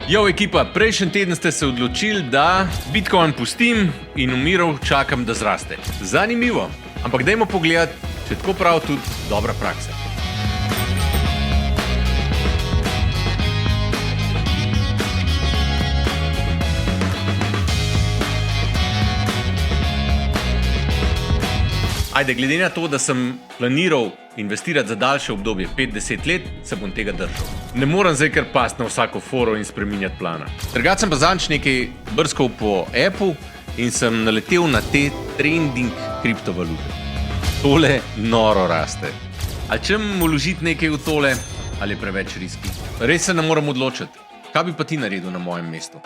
Jo, ekipa, prejšnji teden ste se odločili, da Bitcoin pustim in v miru čakam, da zraste. Zanimivo, ampak dajmo pogledati, če tako prav tudi dobra praksa. Ajde, glede na to, da sem planiral investirati za daljše obdobje, 5-10 let, se bom tega držal. Ne morem zdaj kar pasti na vsako foro in spreminjati plana. Drugače sem pa zadnjič nekaj brskal po appu in sem naletel na te trending kriptovalute. Tole noro raste. A čem vložiti nekaj v tole ali je preveč riski? Res se ne morem odločiti. Kaj bi pa ti naredil na mojem mestu?